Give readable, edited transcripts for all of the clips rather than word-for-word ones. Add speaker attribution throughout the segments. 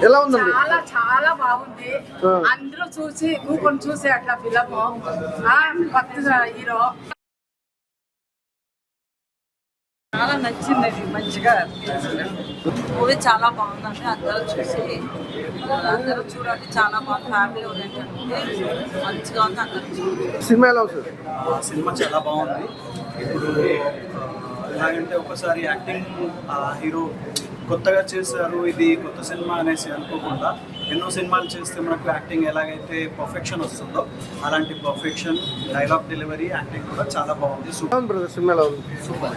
Speaker 1: ఎలా ఉందండి?
Speaker 2: చాలా చాలా బాగుంది. అందరూ చూసి కూకొని చూసి అట్లా ఫిలము భక్తి హీరో చాలా నచ్చింది. మంచిగా
Speaker 3: మూవీ చాలా బాగుందండి. అందరూ చూడండి. చాలా బాగుంది. ఫ్యామిలీ ఓరియంటెడ్ మంచిగా ఉంది. అందరూ
Speaker 1: సినిమా ఎలా ఉంది?
Speaker 4: సినిమా చాలా బాగుంది. ఇప్పుడు ఎలాగంటే ఒకసారి యాక్టింగ్ హీరో కొత్తగా చేశారు, ఇది కొత్త సినిమా అనేసి అనుకోకుండా ఎన్నో సినిమాలు చేస్తే మనకు యాక్టింగ్ ఎలాగైతే పర్ఫెక్షన్ వస్తుందో అలాంటి పర్ఫెక్షన్, డైలాగ్ డెలివరీ, యాక్టింగ్ కూడా చాలా బాగుంది.
Speaker 1: సూపర్ సినిమా ఎలా ఉంది?
Speaker 5: సూపర్.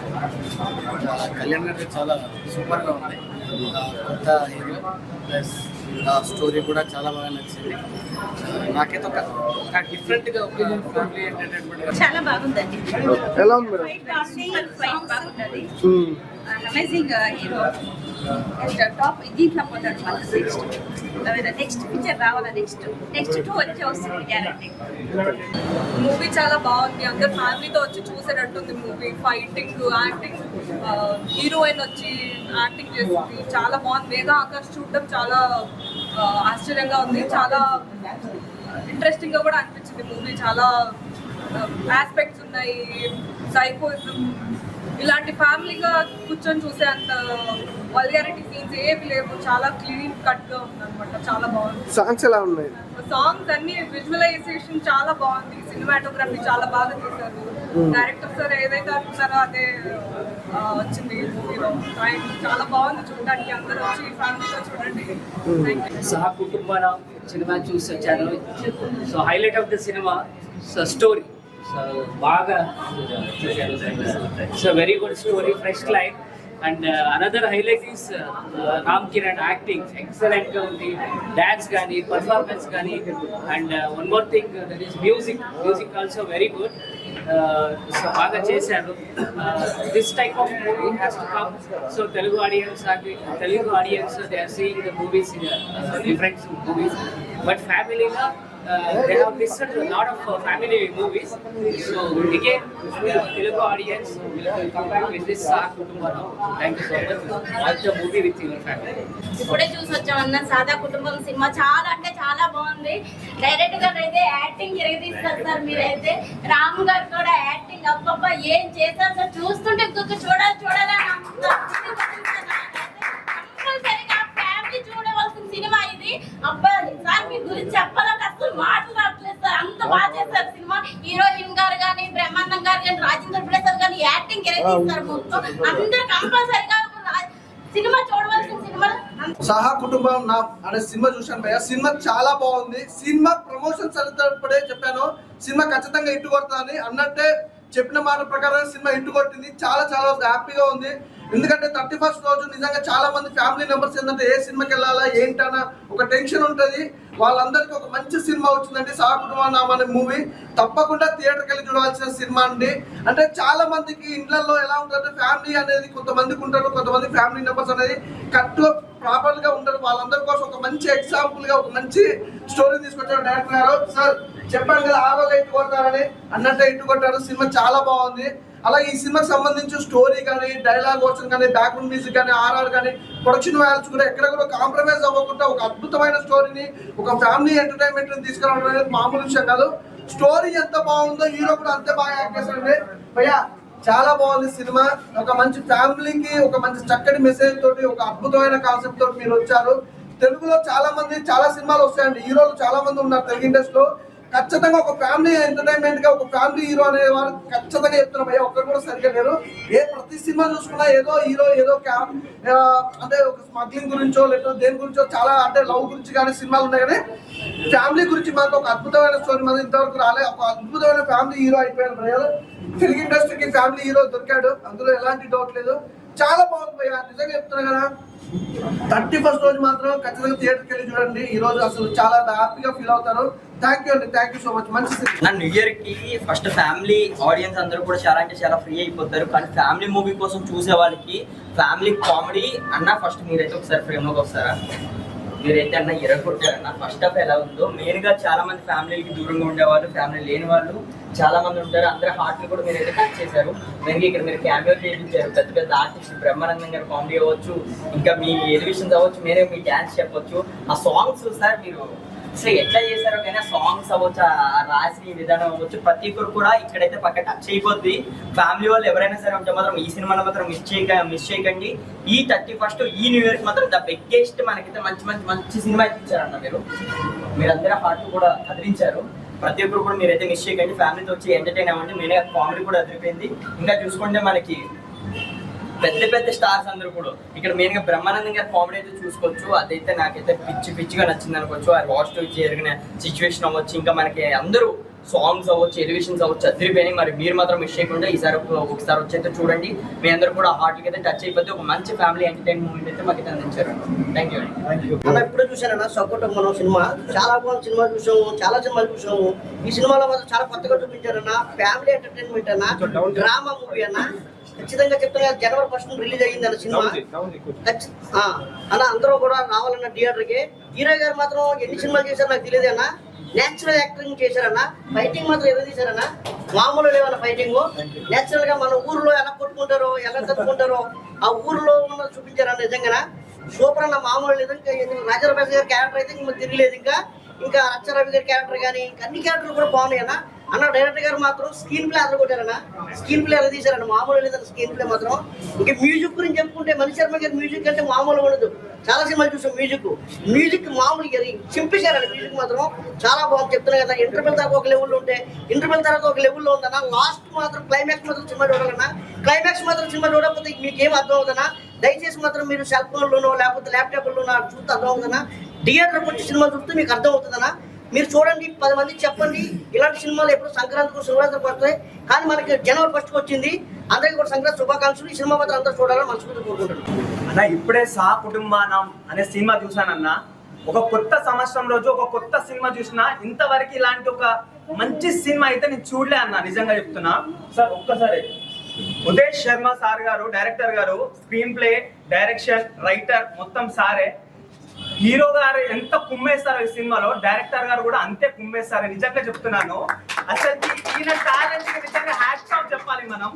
Speaker 5: కళ్యాణ్ గారు చాలా సూపర్గా ఉంది. కొత్త హీరో ప్లస్ స్టోరీ కూడా చాలా బాగా నచ్చింది. నాకైతే ఒక డిఫరెంట్గా ఒక ఫ్యామిలీ ఎంటర్టైన్మెంట్
Speaker 6: చాలా బాగుందండి.
Speaker 1: ఎలా ఉంది మేడం?
Speaker 6: బాగుంటుంది. అమేజింగ్ హీరో టాప్ దీంట్లో పోతాడు. నెక్స్ట్ పిక్చర్ రావాలా, నెక్స్ట్ 2 వస్తుంది గ్యారంటీ.
Speaker 3: మూవీ చాలా బాగుంది. అందరు ఫ్యామిలీతో వచ్చి చూసేటట్టుంది మూవీ. ఫైటింగ్, యాక్టింగ్, హీరోయిన్ వచ్చి యాక్టింగ్ చేస్తుంది. చాలా బాగుంది. మేఘా ఆకాష్ చూడడం చాలా ఆశ్చర్యంగా ఉంది. చాలా ఇంట్రెస్టింగ్ గా కూడా అనిపించింది మూవీ. చాలా ఆస్పెక్ట్స్ ఉన్నాయి. సైకోయిజం ఇలాంటి ఫ్యామిలీగా కూర్చొని చూసే అంత వల్గారిటీ సీన్స్ ఏమి లేవు. చాలా క్లీన్ కట్ గా ఉంది అనమాట. చాలా బాగుంది.
Speaker 1: సాంగ్స్ ఎలా ఉన్నాయి?
Speaker 3: సాంగ్స్ అన్ని, విజువలైజేషన్ చాలా బాగుంది. సినిమాటోగ్రఫీ చాలా బాగా తీశారు. డైరెక్టర్ సార్ ఏదైతే అనుకున్నారో అదే వచ్చింది మూవీలో. చాలా బాగుంది చూడడానికి. అందరూ వచ్చి ఫ్యామిలీతో చూడండి.
Speaker 7: సహా కుటుంబాల సినిమా చూసి వచ్చాను. So highlight of the cinema story. So బాగా it's a very good story, fresh line. And another highlight is Ram Kiran acting ఎక్సలెంట్గా ఉంది. డ్యాన్స్ కానీ, పర్ఫార్మెన్స్ కానీ. And one more thing, that is music also very good. So బాగా చేశారు. This type of movie has to come. So Telugu audience they are seeing the movies in different movies. But ఫ్యామిలీగా they have listed a lot of family movies. So again, Telugu audience will come back with this Kutumbam. Thank you so much. Watch the movie with your family.
Speaker 6: ఇప్పుడే చూసి వచ్చామన్న సాదా కుటుంబం cinema. చాలా అంటే చాలా బాగుంది. Direct గా అయితే యాక్టింగ్ తీసుకొస్తారు సార్. మీరైతే రామ్ గారు కూడా యాక్టింగ్ అబ్బబ్బా ఏం చేశారు సార్. చూస్తుంటే చూడాలి కంపల్సరీగా ఫ్యామిలీ చూడవలసిన సినిమా ఇది. అబ్బా సార్ మీ గురించి చెప్పాలంటే అసలు మాటలు రావట్లేదు సార్. అంత బాగా చేస్తారు సినిమా. హీరోయిన్ గారు కానీ, బ్రహ్మానందం గారు కానీ, రాజేంద్ర ప్రసాద్ కానీ యాక్టింగ్ తీస్తారు మొత్తం. అందరూ కంపల్సరీగా సినిమా చూడవలసిన సినిమా.
Speaker 1: సహా కుటుంబం నా అనే సినిమా చూశాను భయ్య. సినిమా చాలా బాగుంది. సినిమా ప్రమోషన్స్ అనేటప్పుడే చెప్పాను సినిమా ఖచ్చితంగా ఇట్టు కొడతానని. అన్నట్టే చెప్పిన మాట ప్రకారం సినిమా ఇంటు కొట్టింది. చాలా హ్యాపీగా ఉంది. ఎందుకంటే 31st రోజు నిజంగా చాలా మంది ఫ్యామిలీ మెంబర్స్ ఏంటంటే ఏ సినిమాకి వెళ్ళాలా ఏంటన్నా ఒక టెన్షన్ ఉంటుంది. వాళ్ళందరికీ ఒక మంచి సినిమా వచ్చిందండి సహా కుటుంబం అనే మూవీ. తప్పకుండా థియేటర్కి వెళ్ళి చూడాల్సిన సినిమా అండి. అంటే చాలా మందికి ఇండ్లలో ఎలా ఉంటుందంటే ఫ్యామిలీ అనేది కొంతమందికి ఉంటారు, కొంతమంది ఫ్యామిలీ మెంబర్స్ అనేది కరెక్ట్గా ప్రాపర్గా ఉంటారు. వాళ్ళందరి కోసం ఒక మంచి ఎగ్జాంపుల్గా ఒక మంచి స్టోరీ తీసుకొచ్చారు డైరెక్టర్ గారు. సార్ చెప్పాను కదా ఆరోగ్య ఇట్టు కొడతారని, అన్నట్టే ఇట్టు కొట్టారు. సినిమా చాలా బాగుంది. అలాగే ఈ సినిమాకి సంబంధించి స్టోరీ కానీ, డైలాగ్ వర్షన్ కానీ, బ్యాక్గ్రౌండ్ మ్యూజిక్ కానీ, ఆర్ఆర్ కానీ, ప్రొడక్షన్ వాల్యూస్ కూడా ఎక్కడ కూడా కాంప్రమైజ్ అవ్వకుండా ఒక అద్భుతమైన స్టోరీని, ఒక ఫ్యామిలీ ఎంటర్టైన్మెంట్ తీసుకురావడం అనేది మామూలు విషయం కాదు. స్టోరీ ఎంత బాగుందో హీరో కూడా అంతే బాగా యాక్ట్ చేశారండి భయ్యా. చాలా బాగుంది సినిమా. ఒక మంచి ఫ్యామిలీకి ఒక మంచి చక్కటి మెసేజ్ తోటి, ఒక అద్భుతమైన కాన్సెప్ట్ తోటి మీరు వచ్చారు. తెలుగులో చాలా సినిమాలు వస్తాయండి. హీరోలు చాలా మంది ఉన్నారు తెలుగు ఇండస్ట్రీలో. ఖచ్చితంగా ఒక ఫ్యామిలీ ఎంటర్టైన్మెంట్ గా ఒక ఫ్యామిలీ హీరో అనే వారు ఖచ్చితంగా చెప్తున్నారు భయ్య. ఒక్కరు కూడా సరిగ్గా లేరు. ప్రతి సినిమా చూసుకున్నా ఏదో హీరో ఏదో అంటే ఒక స్మగ్లింగ్ గురించో లేకపోతే దేని గురించో చాలా అంటే లవ్ గురించి కానీ సినిమాలు ఉన్నాయి. కానీ ఫ్యామిలీ గురించి మాకు ఒక అద్భుతమైన స్టోరీ మనం ఇంతవరకు రాలే. ఒక అద్భుతమైన ఫ్యామిలీ హీరో అయిపోయాడు భయ్య. తెలుగు ఇండస్ట్రీకి ఫ్యామిలీ హీరో దొరికాడు, అందులో ఎలాంటి డౌట్ లేదు. చాలా బాగుంది భయ్య. నిజంగా చెప్తున్నా కదా 31st రోజు మాత్రం ఖచ్చితంగా థియేటర్కి వెళ్ళి చూడండి. ఈ రోజు అసలు చాలా హ్యాపీగా ఫీల్ అవుతారు. థ్యాంక్ యూ అండి. Thank you so much. మంచి
Speaker 8: న్యూ ఇయర్ కి ఫస్ట్ ఫ్యామిలీ ఆడియన్స్ అందరూ కూడా చాలా అంటే చాలా ఫ్రీ అయిపోతారు. కానీ ఫ్యామిలీ మూవీ కోసం చూసే వాళ్ళకి ఫ్యామిలీ కామెడీ అన్న ఫస్ట్ మీరైతే ఒకసారి ఫ్రేమ్లోకి వస్తారా? మీరైతే అన్న ఎరగొట్టారన్న. ఫస్ట్ ఆఫ్ ఎలా ఉందో మెయిన్గా చాలా మంది ఫ్యామిలీకి దూరంగా ఉండేవాళ్ళు, ఫ్యామిలీ లేని వాళ్ళు చాలా మంది ఉంటారు, అందరి హార్ట్లు కూడా మీరు అయితే టచ్ చేశారు. మెయిన్గా ఇక్కడ మీరు క్యామియో చేయించారు, పెద్ద పెద్ద ఆర్టిస్ట్ బ్రహ్మానందం గారు కామెడీ అవ్వచ్చు, ఇంకా మీ ఎలివేషన్స్ అవ్వచ్చు, మీరే మీ డ్యాన్స్ చెప్పొచ్చు. ఆ సాంగ్స్ సార్ మీరు అసలు ఎట్లా చేశారో కానీ ఆ సాంగ్స్ అవ్వచ్చు, ఆ రాసి విధానం అవ్వచ్చు, ప్రతి ఒక్కరు కూడా ఇక్కడైతే పక్క టచ్ అయిపోద్ది. ఫ్యామిలీ వాళ్ళు ఎవరైనా సరే ఉంటే మాత్రం ఈ సినిమాలో మాత్రం మిస్ చేయకండి. ఈ 31st ఈ న్యూ ఇయర్కి మాత్రం ద బిగ్గెస్ట్ మనకైతే మంచి సినిమా ఇచ్చారన్న మీరందరూ హార్ట్ కూడా కదిలించారు. ప్రతి ఒక్కరు కూడా మీరైతే మిస్ చేయకండి, ఫ్యామిలీతో వచ్చి ఎంటర్టైన్ అవ్వండి. మెయిన్గా కామెడీ కూడా అదిరిపోయింది. ఇంకా చూసుకుంటే మనకి పెద్ద స్టార్స్ అందరూ కూడా ఇక్కడ మెయిన్గా బ్రహ్మానందం గారి కామెడీ అయితే చూసుకోవచ్చు. అదైతే నాకైతే పిచ్చిగా నచ్చింది అనుకోవచ్చు. ఆ లాస్ట్ జరిగిన సిచ్యువేషన్ అవ్వచ్చు, ఇంకా మనకి అందరూ సాంగ్స్ అవ్వచ్చు, ఎలివేషన్స్ అవ్వచ్చు, అదిరిపోయినాయి. మరి మీరు మాత్రం మిస్ చేయకుండా ఈసారి ఒకసారి వచ్చి అయితే చూడండి. మీ అందరూ కూడా హార్ట్కి అయితే టచ్ అయిపోతే ఒక మంచి ఫ్యామిలీ ఎంటర్టైన్మెంట్ మూవీ అయితే మాకు అందించారు. Thank you.
Speaker 9: అన్న ఇప్పుడే చూశానన్న సకుటుంబం సినిమా, చాలా బాగుంది సినిమా. చూసాము, చాలా సినిమాలు చూసాము. ఈ సినిమాలో మాత్రం చాలా కొత్తగా చూపించారన్న. ఫ్యామిలీ ఎంటర్టైన్మెంట్ అన్న, డ్రామా మూవీ అన్న. ఖచ్చితంగా చెప్తున్నా, January 1st రిలీజ్ అయ్యింది అన్న సినిమా అన్న. అందరూ కూడా రావాలన్న థియేటర్కి. హీరో గారు మాత్రం ఎన్ని సినిమాలు చేశారో నాకు తెలియదు అన్న. నేచురల్ యాక్టింగ్ చేశారన్న. ఫైటింగ్ మాత్రం ఎవరు తీశారన్న, మామూలు లేవన్న ఫైటింగ్. నేచురల్ గా మన ఊర్లో ఎలా కొట్టుకుంటారో, ఎలా తప్పుకుంటారో ఆ ఊర్లో ఉన్న చూపించారన్న. నిజంగా సూపర్ అన్న, మామూలు లేదు. ఇంకా రాజారావు గారి క్యారెక్టర్ అయితే ఇంకా తిరగలేదు. ఇంకా రచ్చరవి గారి క్యారెక్టర్ కానీ ఇంకా అన్ని క్యారెక్టర్లు కూడా బాగున్నాయి అన్న. డైరెక్టర్ గారు మాత్రం స్క్రీన్ ప్లే అదలు కొట్టారన్న. స్క్రీన్ ప్లే ఎలా తీశారన్న, మామూలు లేదన్న స్క్రీన్ ప్లే మాత్రం. ఇంకా మ్యూజిక్ గురించి చెప్పుకుంటే మణి శర్మ గారి మ్యూజిక్ అంటే మామూలుగా ఉండదు. చాలా సినిమాలు చూసాం మ్యూజిక్ మామూలు చింపేశారన్న. మ్యూజిక్ మాత్రం చాలా బాగుంది. చెప్తున్నా కదా, ఇంటర్వెల్ దాకా ఒక లెవెల్లో ఉంటే ఇంటర్వెల్ తర్వాత ఒక లెవెల్లో ఉందన్న. లాస్ట్ మాత్రం క్లైమాక్స్ మాత్రం సినిమా చూడాలన్నా. క్లైమాక్స్ మాత్రం సినిమా చూడకపోతే మీకేం అర్థం అవుతుందన్నా. దయచేసి మాత్రం మీరు సెల్ ఫోన్లోనో లేకపోతే ల్యాప్టాప్లోనో చూస్తే అర్థం అవుతుందన్నా. థియేటర్కి వచ్చి సినిమా చూస్తే మీకు అర్థం అవుతుందన్నా. మీరు చూడండి, 10 మందికి చెప్పండి. ఇలాంటి సినిమాలు ఎప్పుడు సంక్రాంతికి శివరాత్రికి వస్తాయి, కానీ మనకి January 1st వచ్చింది. అందరికీ కూడా సంక్రాంతి శుభాకాంక్షలు. ఈ సినిమా మాత్రం అందరూ చూడాలని మనస్ఫూర్తిగా కోరుకుంటున్నాను
Speaker 10: అన్న. ఇప్పుడే సా కుటుంబానం అనే సినిమా చూసానన్న. ఒక కొత్త సంవత్సరం రోజు ఒక కొత్త సినిమా చూసినా, ఇంతవరకు ఇలాంటి ఒక మంచి సినిమా అయితే నేను చూడలే అన్న. నిజంగా చెప్తున్నా సార్. ఒక్కసారి ఉదయ్ శర్మ సార్ గారు, డైరెక్టర్ గారు, స్క్రీన్ ప్లే, డైరెక్షన్, రైటర్ మొత్తం సారే. హీరో గారు ఎంత కుమ్మేస్తారో ఈ సినిమాలో, డైరెక్టర్ గారు కూడా అంతే కుమ్మేస్తారు. నిజంగా చెప్తున్నాను. అసలు ఈయన టాలెంట్ నిజంగా హ్యాట్స్ ఆఫ్ చెప్పాలి మనం.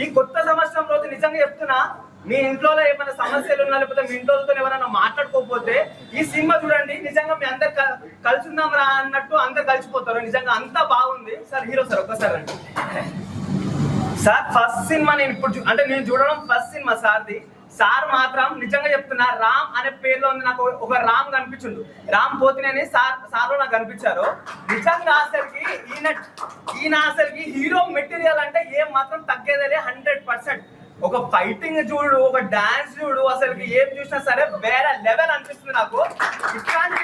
Speaker 10: ఈ కొత్త సంవత్సరం రోజు నిజంగా చెప్తున్నా, మీ ఇంట్లో ఏమైనా సమస్యలు ఉన్నా, లేకపోతే మీ ఇంట్లో ఎవరైనా మాట్లాడుకోకపోతే ఈ సినిమా చూడండి. నిజంగా మీ అందరు కలిసి ఉందాం రా అన్నట్టు అందరు కలిసిపోతారు. నిజంగా అంతా బాగుంది సార్. హీరో సార్ ఒక్కసారి అండి సార్. ఫస్ట్ సినిమా నేను ఇప్పుడు అంటే నేను చూడడం ఫస్ట్ సినిమా సార్ది. సార్ మాత్రం నిజంగా చెప్తున్నా, రామ్ అనే పేరులో ఉంది. నాకు ఒక రామ్ కనిపించిండు, రామ్ పోతినేని సార్లో నాకు కనిపించారు. నిజంగా అసలుకి ఈయన అసలుకి హీరో మెటీరియల్ అంటే ఏం మాత్రం తగ్గేదేలే 100%. ఒక ఫైటింగ్ చూడు, ఒక డాన్స్ చూడు, అసలుకి ఏం చూసినా సరే వేరే లెవెల్ అనిపిస్తుంది నాకు. ఇట్లాంటి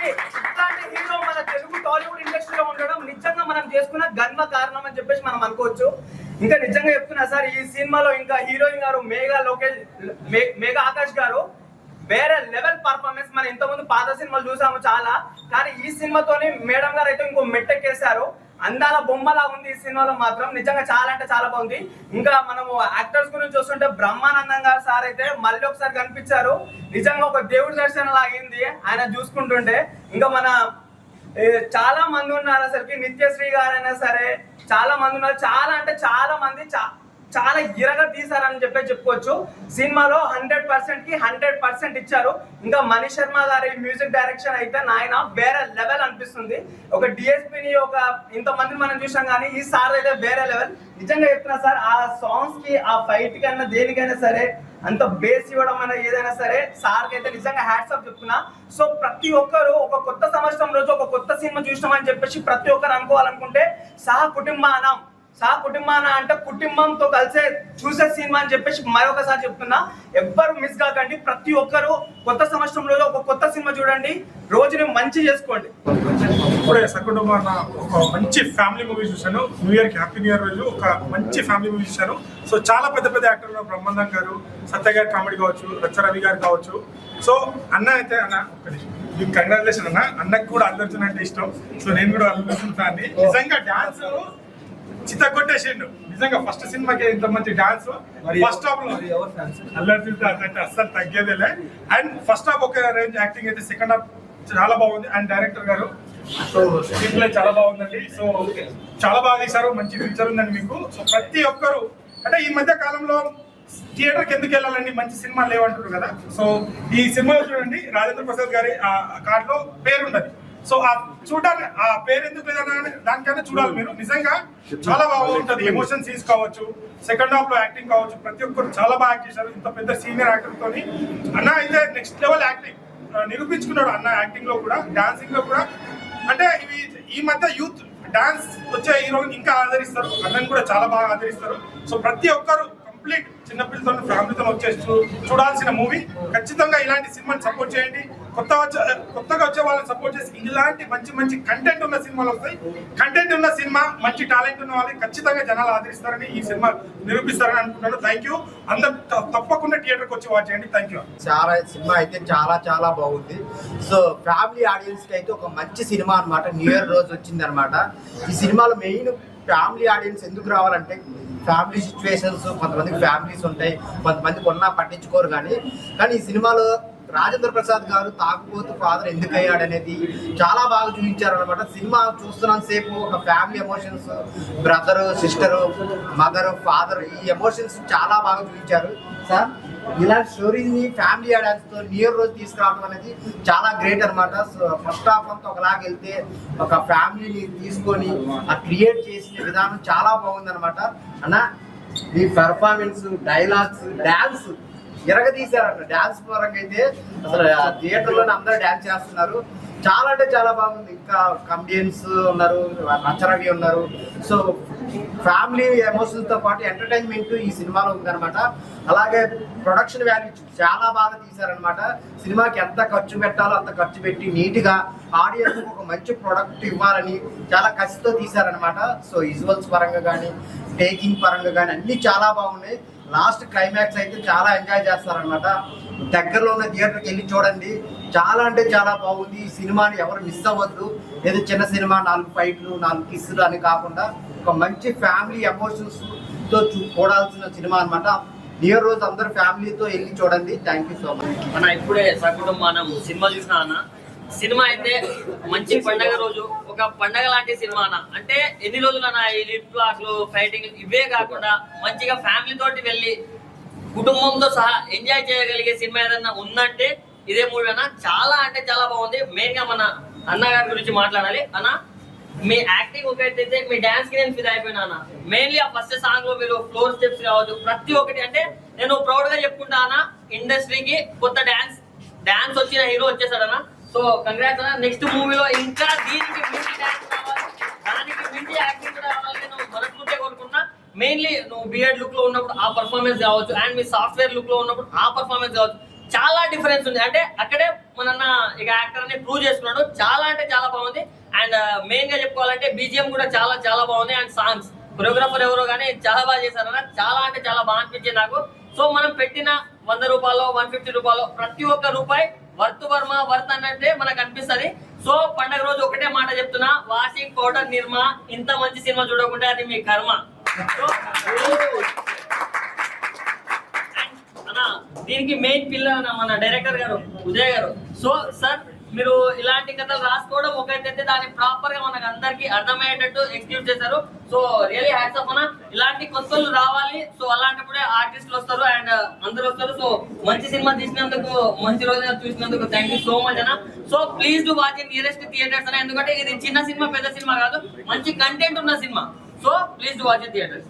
Speaker 10: హీరో మన తెలుగు టాలీవుడ్ ఇండస్ట్రీలో ఉండడం నిజంగా మనం చేసుకున్న గర్వ కారణం అని చెప్పేసి మనం అనుకోవచ్చు. ఇంకా నిజంగా చెప్తున్నా సార్, ఈ సినిమాలో ఇంకా హీరోయిన్ గారు మేఘా ఆకాష్ గారు వేరే లెవెల్ పర్ఫార్మెన్స్. మనం ఇంతకుముందు పాత సినిమాలు చూసాము చాలా, కానీ ఈ సినిమాతోని మేడం గారు అయితే ఇంకో మెట్టెక్కేశారు. అందాల బొమ్మలా ఉంది ఈ సినిమాలో మాత్రం. నిజంగా చాలా అంటే చాలా బాగుంది. ఇంకా మనము యాక్టర్స్ గురించి చూస్తుంటే బ్రహ్మానందం గారు సార్ అయితే మళ్ళీ ఒకసారి కనిపించారు. నిజంగా ఒక దేవుడి దర్శనం లాగింది ఆయన చూసుకుంటుంటే. ఇంకా మన చాలా మంది ఉన్నారు అసలుకి, నిత్యశ్రీ గారైనా సరే చాలా మంది ఉన్నారు. చాలా అంటే చాలా మంది చాలా ఇరగా తీసారని చెప్పుకోవచ్చు. సినిమాలో 100%కి 100% ఇచ్చారు. ఇంకా మణి శర్మ గారి మ్యూజిక్ డైరెక్షన్ అయితే నాయన వేరే లెవెల్ అనిపిస్తుంది. ఒక డిఎస్పీని ఒక ఇంతమంది మనం చూసాం, కానీ ఈ సార్ అయితే వేరే లెవెల్. నిజంగా చెప్తున్నా సార్, ఆ సాంగ్స్ కి, ఆ ఫైట్ కన్నా దేనికైనా సరే అంత బేస్ ఇవ్వడం అన్న ఏదైనా సరే సార్కి అయితే నిజంగా హ్యాట్స్ ఆఫ్ చెప్తున్నా. సో ప్రతి ఒక్కరు ఒక కొత్త సంవత్సరం రోజు ఒక కొత్త సినిమా చూసినామని చెప్పేసి ప్రతి ఒక్కరు అనుకోవాలనుకుంటే సహ కుటుంబాన అంటే కుటుంబంతో కలిసే చూసే సినిమా అని చెప్పేసి మరొకసారి చెప్తున్నా. ఎవ్వరు మిస్ కాకండి. ప్రతి ఒక్కరు కొత్త సంవత్సరంలో ఒక కొత్త సినిమా చూడండి, రోజుని మంచి చేసుకోండి.
Speaker 11: ఇప్పుడే సకుటుంబాన ఒక మంచి ఫ్యామిలీ మూవీ చూశాను. న్యూ ఇయర్కి హ్యాపీ న్యూ ఇయర్ రోజు ఒక మంచి ఫ్యామిలీ మూవీ చూశాను. సో చాలా పెద్ద యాక్టర్లు, బ్రహ్మానందం గారు, సత్య గారి కామెడీ కావచ్చు, రచ్చరవి గారు కావచ్చు. సో అన్న అయితే మీకు కంగ్రాచులేషన్ అన్న. అన్నకు కూడా అల్లు అర్జున్ అంటే ఇష్టం. సో నేను కూడా అల్లు అర్జున్ ఫ్యాన్ని. నిజంగా డాన్స్ చిత్త కొట్టేసిండు. నిజంగా ఫస్ట్ సినిమాకి ఇంత మంచి డాన్స్. ఫస్ట్ హాఫ్ లో అల్లు అర్జున్ అంటే అస్సలు తగ్గేదేలే. అండ్ ఫస్ట్ హాఫ్ ఒక రేంజ్ యాక్టింగ్ అయితే, సెకండ్ హాఫ్ చాలా బాగుంది. అండ్ డైరెక్టర్ గారు సో స్క్రీన్ ప్లే చాలా బాగుందండి. సో చాలా బాగా తీశారు, మంచి ఫ్యూచర్ ఉందండి మీకు. సో ప్రతి ఒక్కరు అంటే ఈ మధ్య కాలంలో థియేటర్కి ఎందుకు వెళ్ళాలండి, మంచి సినిమా లేవంటారు కదా. సో ఈ సినిమాలో చూడండి, రాజేంద్ర ప్రసాద్ గారి ఆ కార్డులో పేరు ఉన్నది. సో ఆ చూడాలి, ఆ పేరు ఎందుకు లేదని దానికైనా చూడాలి మీరు. నిజంగా చాలా బాగుంటుంది. ఎమోషన్ సీన్స్ కావచ్చు, సెకండ్ హాఫ్ లో యాక్టింగ్ కావచ్చు, ప్రతి ఒక్కరు చాలా బాగా యాక్ట్ చేశారు. ఇంత పెద్ద సీనియర్ యాక్టర్ తోని అన్న అయితే నెక్స్ట్ లెవెల్ యాక్టింగ్ నిరూపించుకున్నాడు అన్న. యాక్టింగ్ లో కూడా, డాన్సింగ్ లో కూడా. అంటే ఇవి ఈ మధ్య యూత్ డాన్స్ వచ్చే హీరోని ఇంకా ఆదరిస్తారు, అన్నని కూడా చాలా బాగా ఆదరిస్తారు. సో ప్రతి ఒక్కరు కంప్లీట్ చిన్నపిల్లతో ఫ్యామిలీతో వచ్చేసి చూడాల్సిన మూవీ. ఖచ్చితంగా ఇలాంటి సినిమాని సపోర్ట్ చేయండి. కొత్తగా వచ్చే వాళ్ళని సపోర్ట్ చేసి ఇలాంటి మంచి మంచి కంటెంట్ ఉన్న సినిమాలు వస్తాయి. కంటెంట్ ఉన్న సినిమా, మంచి టాలెంట్ ఉన్న వాళ్ళని ఖచ్చితంగా జనాలు ఆదరిస్తారని ఈ సినిమా నిరూపిస్తారని అనుకుంటున్నాను. Thank you. అందరు తప్పకుండా థియేటర్కి వచ్చి వాచ్ చేయండి. Thank you.
Speaker 12: చాలా సినిమా అయితే చాలా బాగుంది. సో ఫ్యామిలీ ఆడియన్స్కి అయితే ఒక మంచి సినిమా అనమాట. న్యూ ఇయర్ రోజు వచ్చింది అనమాట. ఈ సినిమాలో మెయిన్ ఫ్యామిలీ ఆడియన్స్ ఎందుకు రావాలంటే, ఫ్యామిలీ సిచ్యువేషన్స్, కొంతమందికి ఫ్యామిలీస్ ఉంటాయి, కొంతమందికి కొన్నా పట్టించుకోరు. కానీ ఈ సినిమాలో రాజేంద్ర ప్రసాద్ గారు తాగుబోతు ఫాదర్ ఎందుకు అయ్యాడు అనేది చాలా బాగా చూపించారు అనమాట. సినిమా చూస్తున్నంత సేపు ఒక family emotions, brother, sister, mother, father, ఈ ఎమోషన్స్ చాలా బాగా చూపించారు సార్. ఇలాంటి స్టోరీని ఫ్యామిలీ ఆడియన్స్తో న్యూ ఇయర్ రోజు తీసుకురావడం అనేది చాలా గ్రేట్ అనమాట. సో ఫస్ట్ హాఫ్ అంతా ఒకలాగా వెళ్తే ఒక ఫ్యామిలీని తీసుకొని ఆ క్రియేట్ చేసిన విధానం చాలా బాగుందనమాట. అన్న ఈ పెర్ఫార్మెన్స్, డైలాగ్స్, డ్యాన్స్ ఎరగదీశారన్న. డ్యాన్స్ పరంగా అయితే అసలు థియేటర్లోనే అందరూ డ్యాన్స్ చేస్తున్నారు. చాలా అంటే చాలా బాగుంది. ఇంకా కమెడియన్స్ ఉన్నారు, రచరవి ఉన్నారు. సో ఫ్యామిలీ ఎమోషన్స్తో పాటు ఎంటర్టైన్మెంట్ ఈ సినిమాలో ఉందన్నమాట. అలాగే ప్రొడక్షన్ వాల్యూ చాలా బాగా తీశారనమాట. సినిమాకి ఎంత ఖర్చు పెట్టాలో అంత ఖర్చు పెట్టి నీట్గా ఆడియన్స్కి ఒక మంచి ప్రొడక్ట్ ఇవ్వాలని చాలా కసితో తీశారనమాట. సో విజువల్స్ పరంగా కానీ, టేకింగ్ పరంగా కానీ అన్నీ చాలా బాగున్నాయి. లాస్ట్ క్లైమాక్స్ అయితే చాలా ఎంజాయ్ చేస్తారనమాట. దగ్గరలో ఉన్న థియేటర్కి వెళ్ళి చూడండి. చాలా అంటే చాలా బాగుంది. ఈ సినిమాని ఎవరు మిస్ అవ్వద్దు. ఏదో చిన్న సినిమా 4 ఫైట్లు 4 కిస్సులు అని కాకుండా ఒక మంచి ఫ్యామిలీ ఎమోషన్స్తో చూడాల్సిన సినిమా అనమాట. న్యూ ఇయర్ రోజు అందరూ ఫ్యామిలీతో వెళ్ళి చూడండి. Thank you so much.
Speaker 8: అన్న ఇప్పుడే సకుటుంబం సినిమా చూసిన అన్న. సినిమా అయితే మంచి పండగ రోజు, ఒక పండగ లాంటి సినిమా అన్న. అంటే ఎన్ని రోజులన్నా ఈ లిప్ లాక్లు, ఫైటింగ్ ఇవే కాకుండా మంచిగా ఫ్యామిలీ తోటి వెళ్ళి కుటుంబంతో సహా ఎంజాయ్ చేయగలిగే సినిమా ఏదన్నా ఉందంటే ఇదే మూవీ అన్న. చాలా అంటే చాలా బాగుంది. మెయిన్ గా మన అన్నగారి గురించి మాట్లాడాలి అన్న. మీ యాక్టింగ్ ఒకటైతే మీ డాన్స్ కి నేను ఫిదా అయిపోయినా అన్న. మెయిన్లీ ఆ ఫస్ట్ సాంగ్ లో మీరు ఫ్లోర్ స్టెప్స్ కావచ్చు, ప్రతి ఒక్కటి అంటే నేను ప్రౌడ్ గా చెప్పుకుంటా అన్న. ఇండస్ట్రీకి కొత్త డాన్స్ వచ్చిన హీరో వచ్చేసాడన్న. సో కంగ్రాట్స్ అన్న. నెక్స్ట్ మూవీలో ఇంకా దీనికి మించి డాన్స్ కావాలి, దానికి మించి యాక్టింగ్ కూడా రావాలని నేను మనస్ఫూర్తిగా కోరుకుంటున్నా. మెయిన్లీ నువ్వు బిఎడ్ లుక్ లో ఉన్నప్పుడు ఆ పర్ఫార్మెన్స్ కావచ్చు, అండ్ మీ సాఫ్ట్వేర్ లుక్ లో ఉన్నప్పుడు ఆ పర్ఫార్మెన్స్ కావచ్చు, చాలా డిఫరెన్స్ ఉంది. అంటే అక్కడే మన ఇక యాక్టర్ ని ప్రూవ్ చేసుకున్నాడు. చాలా అంటే చాలా బాగుంది. అండ్ మెయిన్ గా చెప్పుకోవాలంటే బీజిఎం కూడా చాలా బాగుంది. అండ్ సాంగ్స్, కొరియోగ్రాఫర్ ఎవరో కానీ చాలా బాగా చేశారన్న. చాలా అంటే చాలా బాగా అనిపించింది నాకు. సో మనం పెట్టిన 100 రూపాయలు 150 రూపాయలు ప్రతి ఒక్క రూపాయి వర్త్ వర్త్ అన్నట్టే మనకు అనిపిస్తుంది. సో పండగ రోజు ఒకటే మాట చెప్తున్నా, వాషింగ్ పౌడర్ నిర్మా ఇంత మంచి సినిమా చూడకుంటే అది మీ కర్మ. అన్న దీనికి మెయిన్ పిల్లర్ మన డైరెక్టర్ గారు ఉదయ్ గారు. సో సార్ మీరు ఇలాంటి కథలు రాసుకోవడం ఒకటైతే దాన్ని ప్రాపర్ గా మనకు అందరికి అర్థమయ్యేటట్టు ఎగ్జిక్యూట్ చేశారు. సో రియలీ హ్యాట్స్ ఆఫ్ అన్న. ఇలాంటి కొత్తలు రావాలి. సో అలాంటప్పుడే ఆర్టిస్టులు వస్తారు అండ్ అందరూ వస్తారు. సో మంచి సినిమా తీసినందుకు, మంచి రోజు చూసినందుకు థ్యాంక్ యూ సో మచ్ అన్న. So please do watch in nearest theatres అన్న. ఎందుకంటే ఇది చిన్న సినిమా, పెద్ద సినిమా కాదు, మంచి కంటెంట్ ఉన్న cinema. So please do watch in theatres.